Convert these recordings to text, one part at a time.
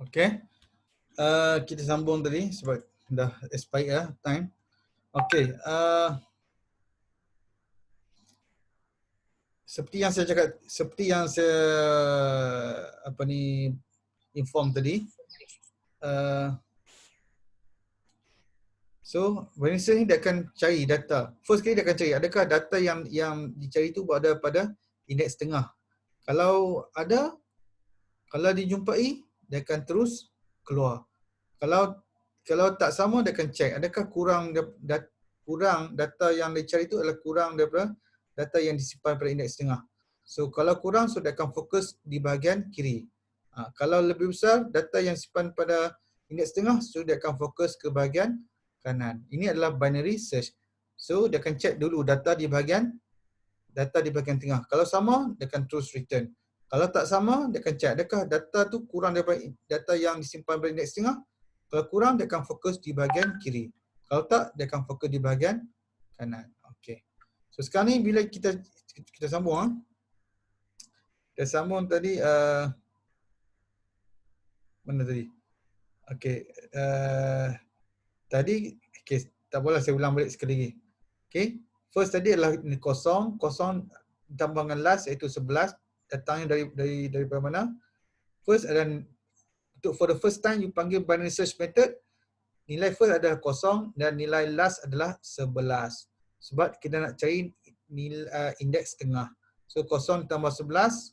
Okay. Kita sambung tadi sebab dah expired lah time. Okay. Seperti yang saya cakap, seperti yang saya inform tadi. So, Vanessa ni dia akan cari data. First kali dia akan cari adakah data yang dicari tu berada pada indeks tengah. Kalau ada, kalau dijumpai, dia akan terus keluar. Kalau tak sama, dia akan check adakah kurang data yang dicari itu adalah kurang daripada data yang disimpan pada indeks tengah. So kalau kurang, so dia akan fokus di bahagian kiri. Kalau lebih besar data yang disimpan pada indeks tengah, so dia akan fokus ke bahagian kanan. Ini adalah binary search. So dia akan check dulu data di bahagian tengah. Kalau sama, dia akan terus return. Kalau tak sama, dia akan check adakah data tu kurang daripada data yang disimpan pada indeks tengah. Kalau kurang, dia akan fokus di bahagian kiri. Kalau tak, dia akan fokus di bahagian kanan. Okey. So sekarang ni bila kita sambung, kita sambung tadi mana tadi? Okey, tadi tak apalah, saya ulang balik sekali lagi. Okey. First tadi adalah kosong ditambah dengan last iaitu 11. Datangnya daripada mana? First adalah for the first time you panggil binary search method, nilai first adalah kosong dan nilai last adalah 11. Sebab kita nak cari nilai indeks tengah. So kosong ditambah 11,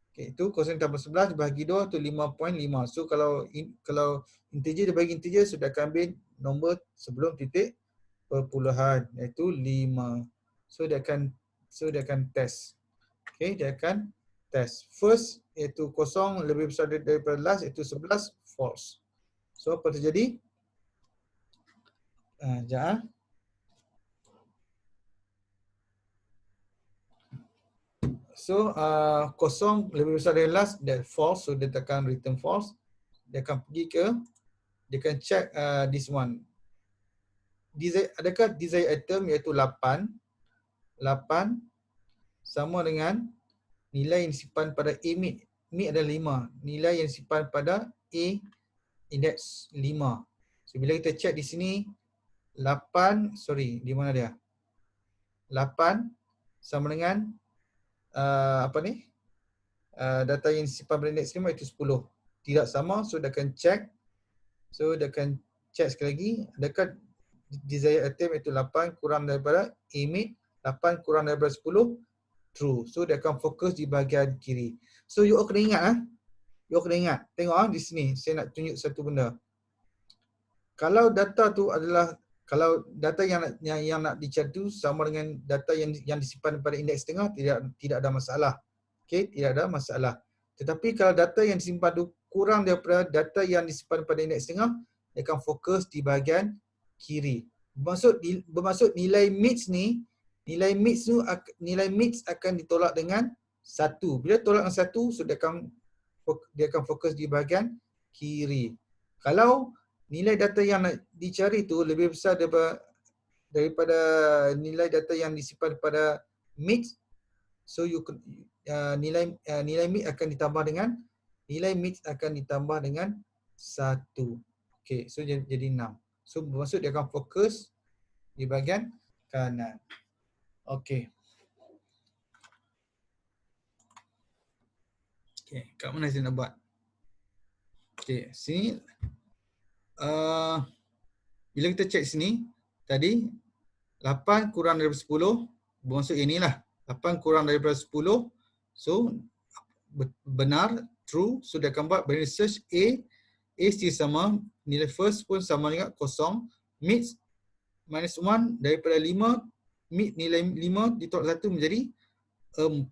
okay, itu kosong ditambah 11 dibagi 2 tu 5.5. So kalau integer dibagi integer, sudah akan ambil nombor sebelum titik perpuluhan iaitu 5. So dia akan test. Okay, dia akan test. First iaitu kosong lebih besar daripada last iaitu 11, false. So apa terjadi? Sekejap. So kosong lebih besar dari last, that false. So dia akan return false. Dia akan pergi ke, dia akan check this one. Adakah desired item iaitu 8 sama dengan nilai yang disimpan pada A mid. Mid adalah 5. Nilai yang disimpan pada A indeks 5. So bila kita check di sini 8, di mana dia? 8 sama dengan data yang disimpan pada indeks 5 itu 10. Tidak sama, so dia akan check. So dia akan check sekali lagi, adakah desired item itu 8 kurang daripada A mid, 8 kurang daripada 10, true. So dia akan fokus di bahagian kiri. So you all kena ingat tengok di sini saya nak tunjuk satu benda. Kalau data tu adalah, kalau data yang nak dicari tu sama dengan data yang disimpan pada indeks tengah, tidak ada masalah. Okey, tidak ada masalah. Tetapi kalau data yang disimpan tu kurang daripada data yang disimpan pada indeks tengah, dia akan fokus di bahagian kiri. Bermaksud nilai mix akan ditolak dengan 1. Bila tolak dengan 1, so dia akan fokus di bahagian kiri. Kalau nilai data yang nak dicari tu lebih besar daripada nilai data yang disimpan pada mix, so nilai mix akan ditambah dengan 1. Okey, so jadi 6. So bermaksud dia akan fokus di bahagian kanan. Okey. Okey, kat mana saya nak buat? Okey, sini bila kita check sini tadi 8 kurang daripada 10, bermaksud inilah 8 kurang daripada 10. So benar, true. So dia akan buat binary search A still sama, nilai first pun sama juga kosong. Mid minus 1 daripada 5, mid nilai 5 ditolak 1 menjadi 4.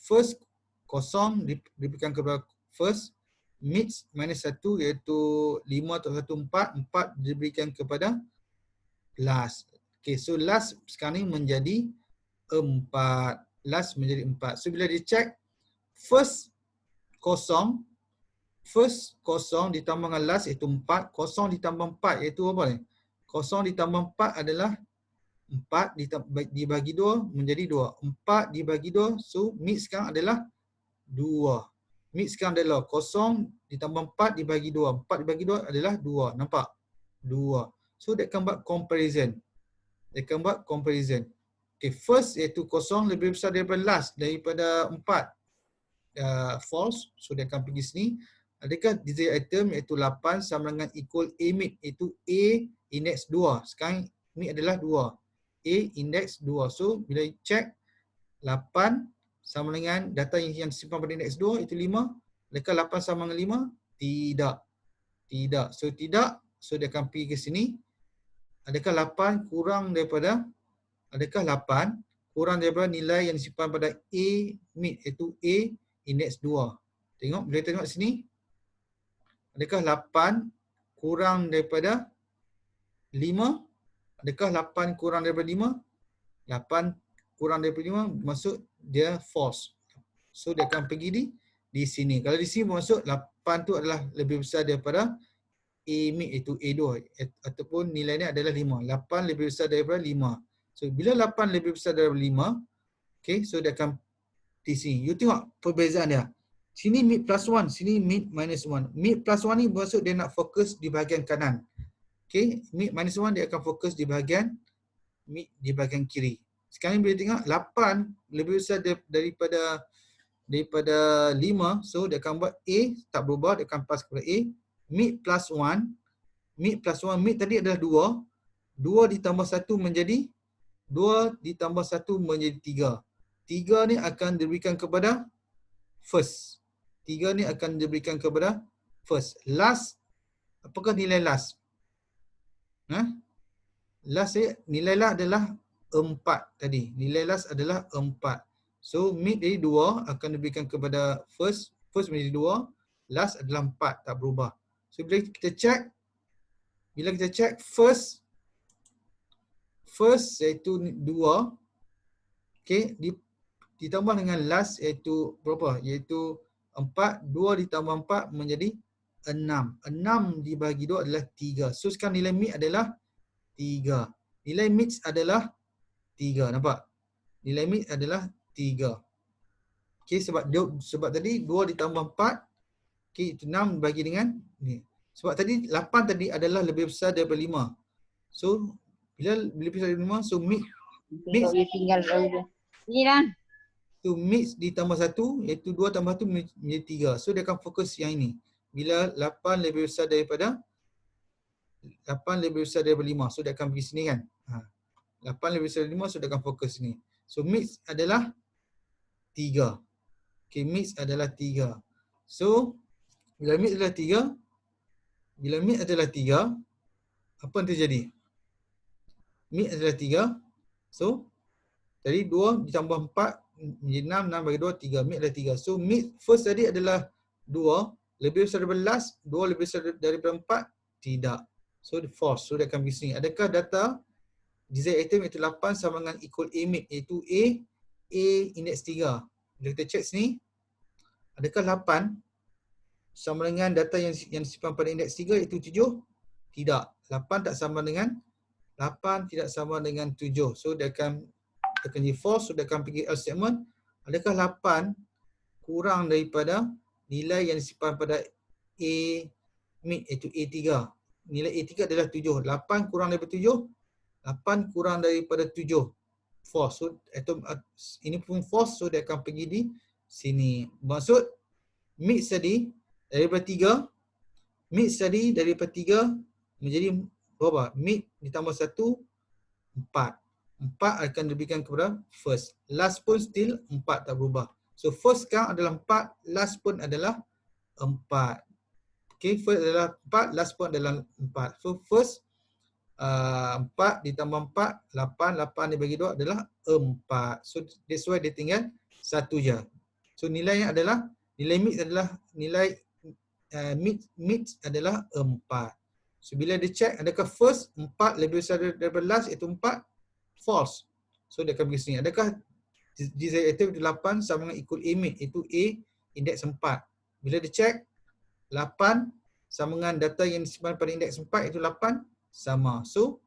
First kosong diberikan kepada first, mid minus 1 iaitu 5 atau 1, 4 diberikan kepada last. Okay, so last sekarang ni menjadi 4. Last menjadi 4. So bila dia check, first kosong ditambah dengan last iaitu 4. Kosong ditambah 4 iaitu apa ni? Kosong ditambah 4 adalah 4 dibagi 2 menjadi 2. 4 dibagi 2, so mid sekarang adalah 2. Mid sekarang adalah 0 ditambah 4 dibagi 2. 4 dibagi 2 adalah 2. Nampak? 2. So dia akan buat comparison. Dia akan buat comparison. Okay, first iaitu 0 lebih besar daripada last, daripada 4. False. So dia akan pergi sini. Adakah desired item iaitu 8 sama dengan equal A mid, iaitu A index 2. Sekarang mid adalah 2. A index 2. So bila check 8 sama dengan data yang simpan pada index 2 itu 5. Adakah 8 sama dengan 5? Tidak. Tidak. So tidak. So dia akan pergi ke sini. Adakah 8 kurang daripada nilai yang disimpan pada A mid, iaitu A index 2. Tengok, bila tengok sini. Adakah 8 kurang daripada 5? Adakah 8 kurang daripada 5? 8 kurang daripada 5 maksud dia false. So dia akan pergi di sini. Kalau di sini bermaksud 8 tu adalah lebih besar daripada A mid, iaitu A2, ataupun nilainya adalah 5. 8 lebih besar daripada 5. So bila 8 lebih besar daripada 5, okay, so dia akan di sini. You tengok perbezaan dia. Sini mid plus 1, sini mid minus 1. Mid plus 1 ni bermaksud dia nak fokus di bahagian kanan. Okay, mid minus 1 dia akan fokus di bahagian kiri. Sekarang bila tengok 8 lebih besar daripada 5, so dia akan buat A tak berubah, dia akan pass kepada A. Mid plus 1, mid tadi adalah 2. 2 ditambah 1 menjadi 3. 3 ni akan diberikan kepada first. 3 ni akan diberikan kepada first. Last, apakah nilai last? Last nilai last adalah 4 tadi. Nilai last adalah 4. So mid dari 2 akan diberikan kepada first. First menjadi 2. Last adalah 4, tak berubah. So bila kita check first iaitu 2. Okay, ditambah dengan last iaitu berapa? Iaitu 4. 2 ditambah 4 menjadi 6. 6 dibagi 2 adalah 3. So sekarang nilai mid adalah 3. Nilai mid adalah 3. Nampak? Nilai mid adalah 3. Okay, sebab tadi 2 ditambah 4. Okay, itu 6 bagi dengan ni. Sebab tadi 8 tadi adalah lebih besar daripada 5. So bila lebih besar daripada 5, so mid tinggal dulu. Ni lah. tu mix ditambah 1 iaitu 2 tambah 1 menjadi 3. So dia akan fokus yang ini. Bila 8 lebih besar daripada 5, so dia akan pergi sini kan. 8 lebih besar daripada 5, so dia akan fokus sini. So mix adalah 3. Okay, mix adalah 3. So bila mix adalah 3, apa yang terjadi? Mix adalah 3. So tadi 2 ditambah 4 menjadi 6, 6 bagi 2, 3. Mid adalah 3. So mid first tadi adalah 2. Lebih besar daripada last. 2 lebih besar daripada 4. Tidak. So false. So dia akan pergi sini. Adakah data desired item iaitu 8 sama dengan equal A mid, iaitu A index 3. Bila kita check sini, adakah 8 sama dengan data yang disimpan pada index 3 iaitu 7? Tidak. 8 tak sama dengan 8 tidak sama dengan 7. So dia akan jadi false. So dia akan pergi else statement. Adakah 8 kurang daripada nilai yang disimpan pada A mid, iaitu A3? Nilai A3 adalah 7. 8 kurang daripada 7. 8 kurang daripada 7. False. So ini pun false. So dia akan pergi di sini. Maksud mid tadi daripada 3. Mid tadi daripada 3 menjadi berapa? Mid ditambah 1, 4. 4 akan diberikan kepada first. Last pun still 4, tak berubah. So first sekarang adalah 4, last pun adalah 4. Okay, first adalah 4, last pun adalah 4. So first 4 ditambah 4, 8. 8 dibagi 2 adalah 4. So that's why dia tinggal 1 je. So nilainya adalah, nilai mid adalah, nilai mid adalah 4. So bila dia check, adakah first 4 lebih besar daripada last iaitu 4? False. So dia akan pergi sini. Adakah desired item itu 8 sama dengan equal A mid, iaitu A index 4. Bila dia check 8 sama dengan data yang disimpan pada index 4 iaitu 8, sama. So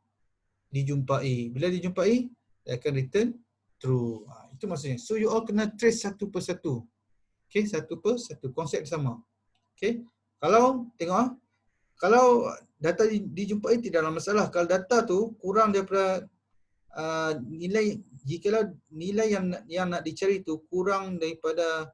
dijumpai. Bila dijumpai, dia akan return true. Itu maksudnya. So you all kena trace satu persatu. Okey, satu per satu. Konsep sama. Okey. Kalau tengok, kalau data dijumpai tidak ada masalah. Kalau data tu kurang daripada nilai, jikalau nilai yang nak dicari tu kurang daripada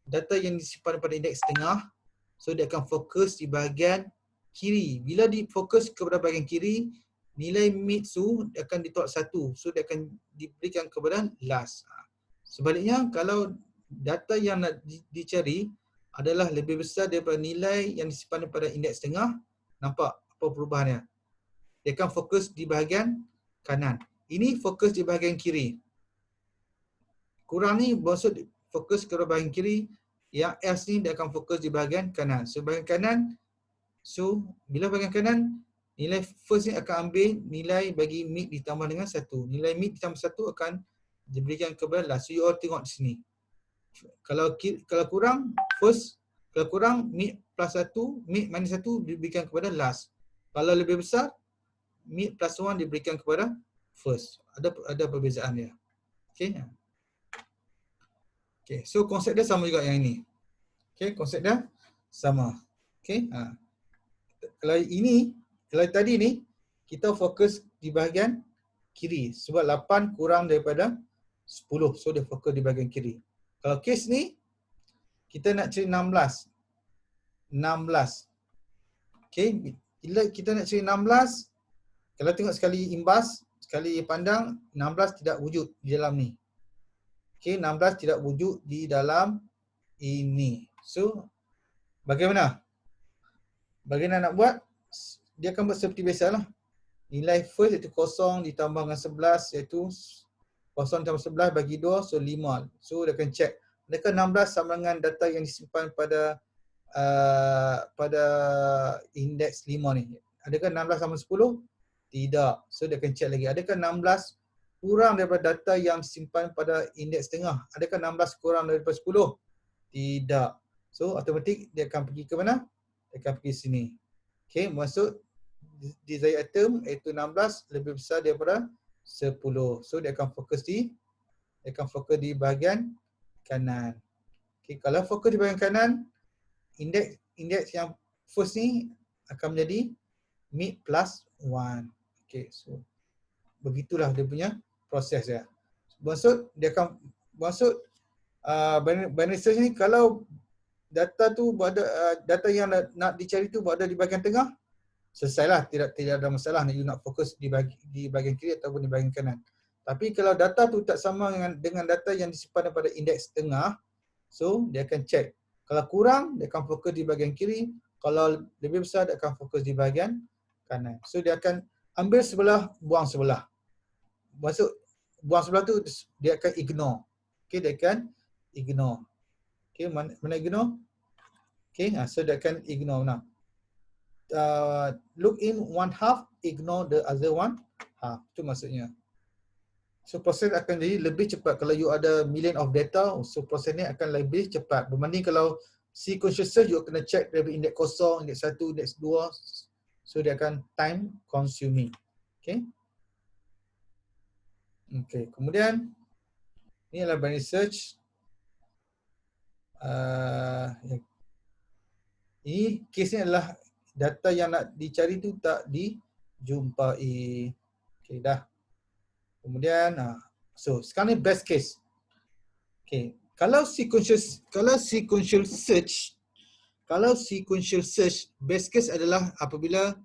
data yang disimpan pada indeks tengah, so dia akan fokus di bahagian kiri. Bila difokus kepada bahagian kiri, nilai mid tu akan ditolak satu. So dia akan diberikan kepada last. Sebaliknya, kalau data yang nak dicari adalah lebih besar daripada nilai yang disimpan pada indeks tengah, nampak apa perubahannya? Dia akan fokus di bahagian kanan. Ini fokus di bahagian kiri. Kurang ni maksud fokus ke bahagian kiri. Yang S ni dia akan fokus di bahagian kanan. So bahagian kanan, so bila bahagian kanan, nilai first ni akan ambil nilai bagi mid ditambah dengan 1. Nilai mid ditambah 1 akan diberikan kepada last. So you all tengok di sini. Kalau kurang first, kalau kurang mid plus 1, mid minus 1 diberikan kepada last. Kalau lebih besar, mid plus 1 diberikan kepada first. Ada perbezaan dia. Okey. Okey, so konsep dia sama juga yang ini. Okey, konsep dia sama. Okey. Kalau tadi ni kita fokus di bahagian kiri sebab 8 kurang daripada 10. So dia fokus di bahagian kiri. Kalau kes ni kita nak cari 16. Okey, bila kita nak cari 16, kalau tengok sekali imbas, sekali pandang, 16 tidak wujud di dalam ni. Okey, 16 tidak wujud di dalam ini. So, bagaimana? Bagaimana nak buat? Dia akan buat seperti biasalah. Nilai first iaitu 0 ditambah dengan 11 iaitu 0 tambah 11 bagi 2, so 5. So, dia akan check. Adakah 16 sama dengan data yang disimpan pada indeks 5 ni? Adakah 16 sama 10? Tidak. So dia akan check lagi. Adakah 16 kurang daripada data yang disimpan pada indeks tengah? Adakah 16 kurang daripada 10? Tidak. So automatik dia akan pergi ke mana? Dia akan pergi sini. Okey, maksud desired item iaitu 16 lebih besar daripada 10. So dia akan fokus di bahagian kanan. Okey, kalau fokus di bahagian kanan, indeks yang first ni akan menjadi mid plus 1. Okey, so begitulah dia punya proses dia. Maksud binary search ni kalau data tu data yang nak dicari tu berada di bahagian tengah, selesailah, tidak ada masalah you nak fokus di bahagian kiri ataupun di bahagian kanan. Tapi kalau data tu tak sama dengan data yang disimpan pada indeks tengah, so dia akan check. Kalau kurang, dia akan fokus di bahagian kiri. Kalau lebih besar, dia akan fokus di bahagian kanan. So dia akan ambil sebelah, buang sebelah. Maksud buang sebelah tu dia akan ignore. Okey, dia akan ignore. Okey, mana ignore? Okey, so dia akan ignore now. Look in one half, ignore the other one half. Itu maksudnya. So proses akan jadi lebih cepat. Kalau you ada million of data, so proses ni akan lebih cepat. Berbanding kalau sequential search, you kena check dari indeks 0, indeks 1, indeks 2. So dia akan time consuming. Okay. Okay. Kemudian ini adalah binary search. Ini case ni adalah data yang nak dicari tu tak dijumpai. Okay, dah. Kemudian so sekarang ni best case. Okay. Kalau sequential search best case adalah apabila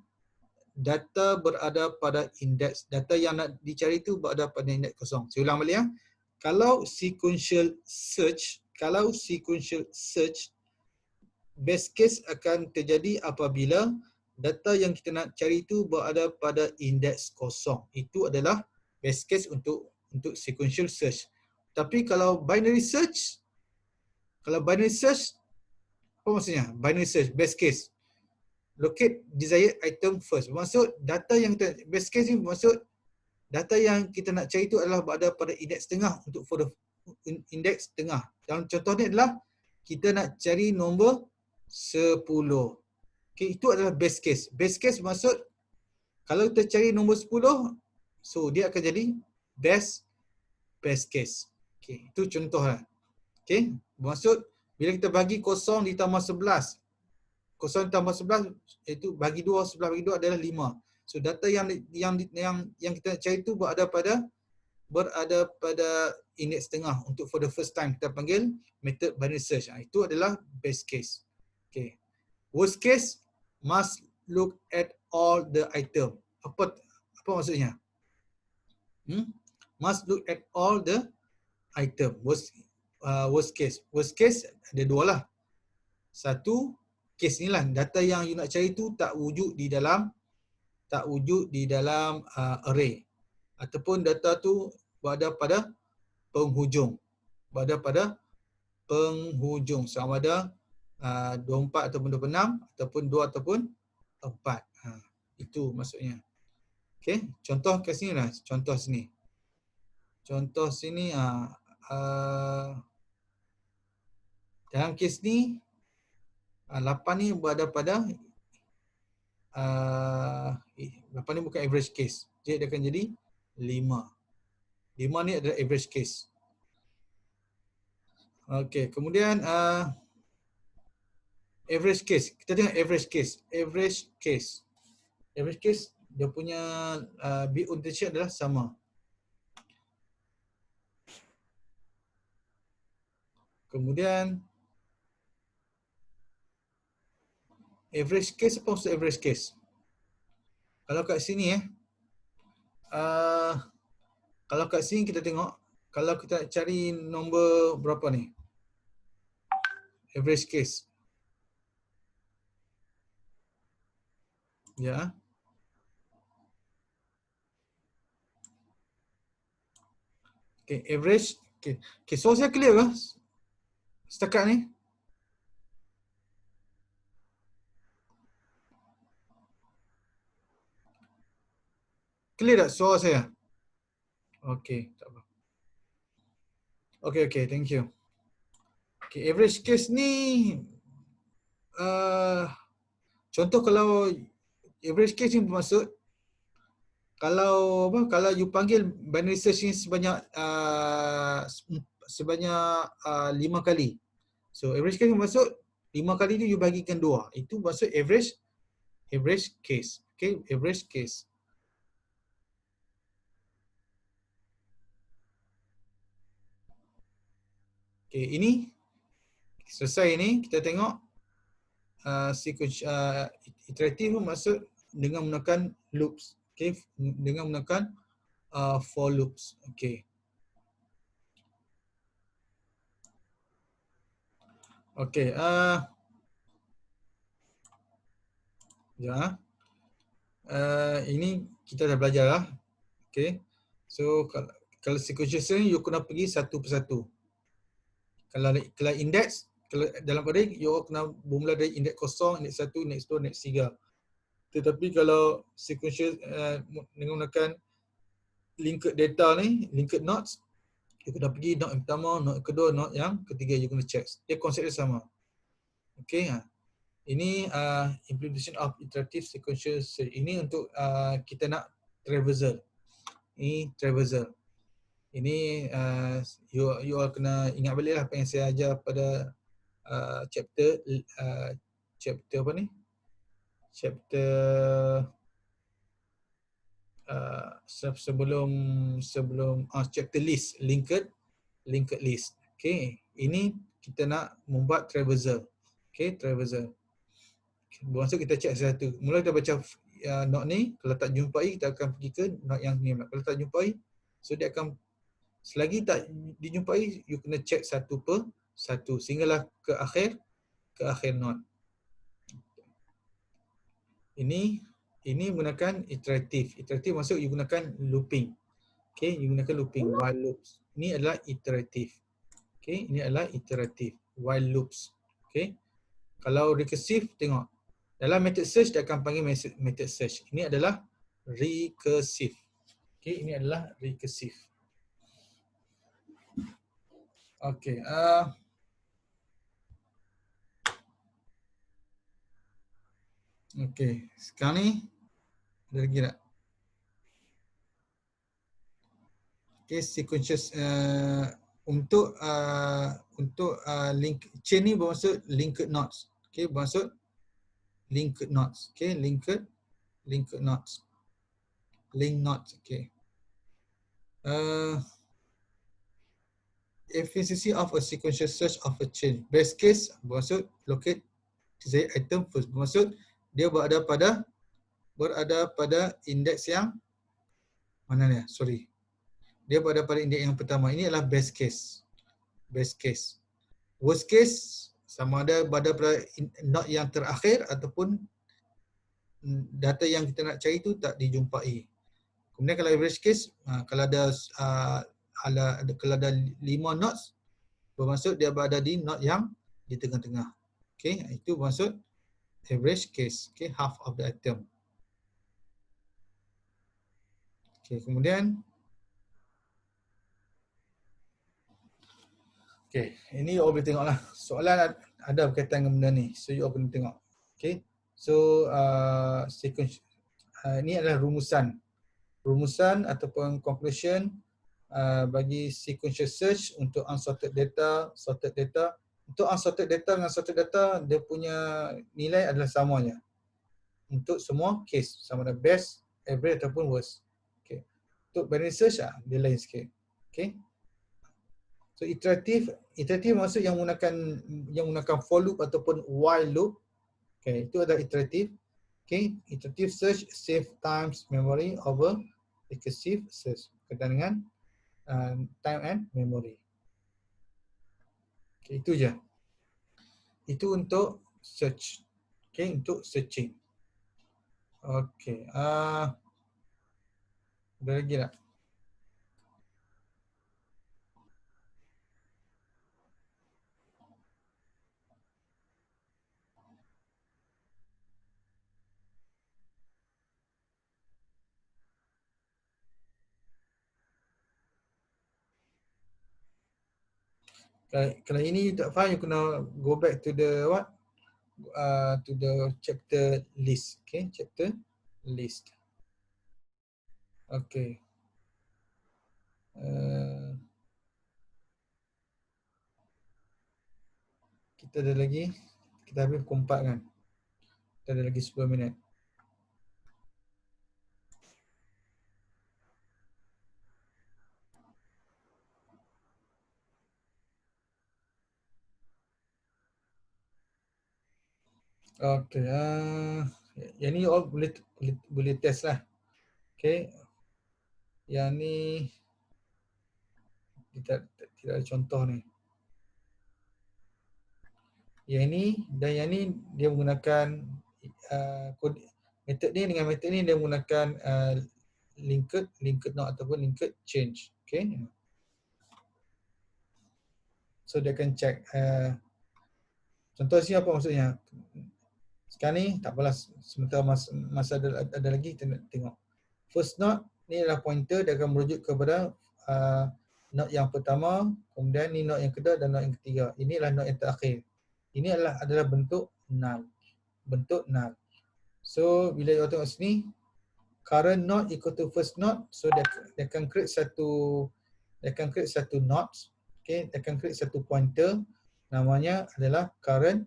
data berada pada indeks, data yang nak dicari itu berada pada indeks 0. Saya ulang balik ya. Kalau sequential search best case akan terjadi apabila data yang kita nak cari itu berada pada indeks 0. Itu adalah best case untuk sequential search. Tapi kalau binary search apa maksudnya? Binary search best case. Locate desired item first. Maksud data yang best case ni maksud data yang kita nak cari itu adalah berada pada indeks tengah untuk indeks tengah. Dalam contoh ni adalah kita nak cari nombor 10. Okay, itu adalah best case. Best case maksud kalau kita cari nombor 10, so dia akan jadi best case. Okay, itu contoh lah. Okay, maksud Bila kita bagi 0 ditambah 11, 0 ditambah 11 itu bagi 2, 11 bagi 2 adalah 5. So data yang kita cari itu berada pada indeks tengah untuk for the first time. Kita panggil method binary search. Itu adalah best case. Okay. Worst case, must look at all the item. Apa maksudnya? Must look at all the item. Worst case. Worst case ada dua lah. Satu, case ni lah, data yang you nak cari tu tak wujud di dalam array. Ataupun data tu berada pada penghujung. Sama ada 24 ataupun 26 ataupun 2 ataupun 4. Itu maksudnya. Okey, contoh kat sini lah. Contoh sini. Dalam kes ni 8 ni berada pada 8 ni bukan average case. Jadi dia akan jadi 5. 5 ni adalah average case. Okey, kemudian average case. Kita tengok average case. Average case dia punya bit orientation adalah sama. Kemudian average case, apa maksud average case? Kalau kat sini kalau kat sini kita tengok, kalau kita cari nombor berapa ni? Average case. Ya. Okay, average. Okay, soal saya clear ke? Setakat ni? Clear tak soal saya? Okay, tak apa. Okay, thank you. Okay, average case ni, contoh kalau average case ni bermaksud, kalau you panggil binary search ni sebanyak 5 kali. So average case ni bermaksud 5 kali ni you bagikan 2. Itu maksud average case. Okay, average case. Okay, ini selesai ni kita tengok sequence iteratif maksud dengan menggunakan loops. Okay, dengan menggunakan for loops. Okay. Okay. Ini kita dah belajar lah. Okay. So kalau sequential you kena pergi satu persatu. Kalau index, kalau dalam array you kena bermula dari indeks 0, indeks 1, indeks 2, indeks 3. Tetapi kalau sequential dengan menggunakan linked data ni, linked nodes, you kena pergi node yang pertama, node yang kedua, node yang ketiga, you kena check. Dia konsep dia sama. Okay. Ini implementation of iterative sequential search. Ini untuk kita nak traversal. Ini traversal. Ini you all kena ingat balik lah apa yang saya ajar pada chapter apa ni? Chapter sebelum chapter list, linked list. Okay, ini kita nak membuat traversal. Okay, traversal. Bermaksud kita check satu. Mula kita baca node ni, kalau tak jumpai kita akan pergi ke node yang ni. Kalau tak jumpai, so dia akan, selagi tak dijumpai, you kena check satu per satu sehinggalah ke akhir node. Ini menggunakan iteratif. Iteratif maksud you gunakan looping. Okay, you gunakan looping, while loops. Ini adalah iteratif. Okay, ini adalah iteratif, while loops. Okay. Kalau recursive, tengok. Dalam method search, dia akan panggil method search. Ini adalah recursive. Okay, ini adalah recursive. Okay. Okay, sekarang ni ada lagi tak? Okay, sequential link chain ni bermaksud linked nodes. Okey, bermaksud linked nodes. Okey, linked nodes. Link nodes. Okey. Efficiency of a sequential search of a chain. Best case bermaksud locate desired item first. Bermaksud dia berada pada indeks yang mana ni? Sorry. Dia berada pada indeks yang pertama. Ini adalah best case. Best case. Worst case sama ada berada pada node yang terakhir ataupun data yang kita nak cari tu tak dijumpai. Kemudian kalau average case, kalau ada 5 nodes, bermaksud dia berada di node yang di tengah-tengah. Okey, itu bermaksud average case. Okey, half of the item. Okey, kemudian okey, ini you all boleh tengoklah. Soalan ada berkaitan dengan benda ni. So you all boleh tengok. Okey. So sequence ini adalah rumusan ataupun conclusion bagi sequential search untuk unsorted data, sorted data. Untuk unsorted data dengan sorted data, dia punya nilai adalah samanya. Untuk semua case, sama ada best, average ataupun worst. Okay. Untuk binary search, dia lain sikit. Okay. So iterative maksud yang menggunakan for loop ataupun while loop. Okay, itu adalah iterative. Okay, iterative search save times memory over recursive search. Berkaitan dengan time and memory. Okay, itu je. Itu untuk search. Okay, untuk searching. Okay. Ada lagi tak? Kalau ini you tak faham, you kena go back to the what? To the chapter list. Okay, chapter list. Okay. Kita ada lagi, kita habis pukul 4 kan? Kita ada lagi 10 minit. Okay. Yang ni you all boleh test lah. Okay. Yang ni tidak ada contoh ni. Yang ni dan yang ni dia menggunakan metod ni dengan metod ni dia menggunakan linked node ataupun linked change. Okay. So dia akan check. Contoh sini apa maksudnya? Sekarang ni tak apalah, sementara masa ada lagi kita nak tengok. First node ni adalah pointer, dia akan merujuk kepada node yang pertama, kemudian ni node yang kedua dan node yang ketiga. Ini adalah node yang terakhir. Ini adalah bentuk null. Bentuk null. So bila you tengok sini, current node equal to first node, so dia akan create satu node. Okay, dia akan create satu pointer, namanya adalah current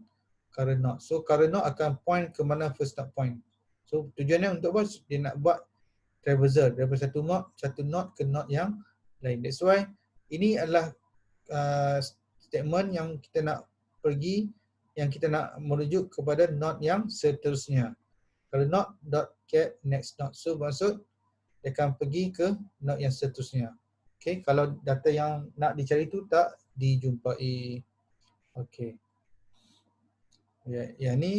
node. So current node akan point ke mana first node point. So tujuannya untuk apa? Dia nak buat traversal daripada satu node ke node yang lain. That's why ini adalah statement yang kita nak pergi, yang kita nak merujuk kepada node yang seterusnya. Kalau node dot get next node, so maksud dia akan pergi ke node yang seterusnya. Okay, kalau data yang nak dicari itu tak dijumpai. Okay. Yang ni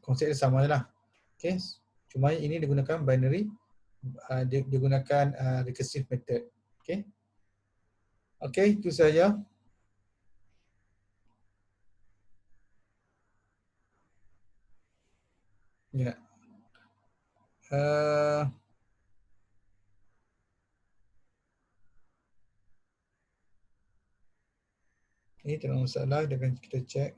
konsep dia sama je lah. Okay. Cuma ini digunakan binary, digunakan recursive method. Okay. Okay, itu saja. Ya. Ini tak ada masalah, dengan kita cek.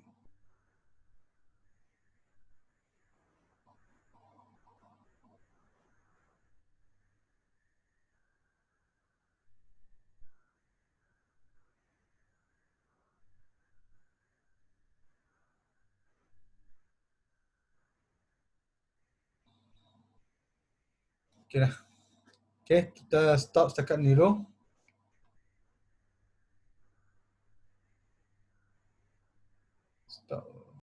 Okey dah. Okey, kita stop setakat ni dulu. Stop.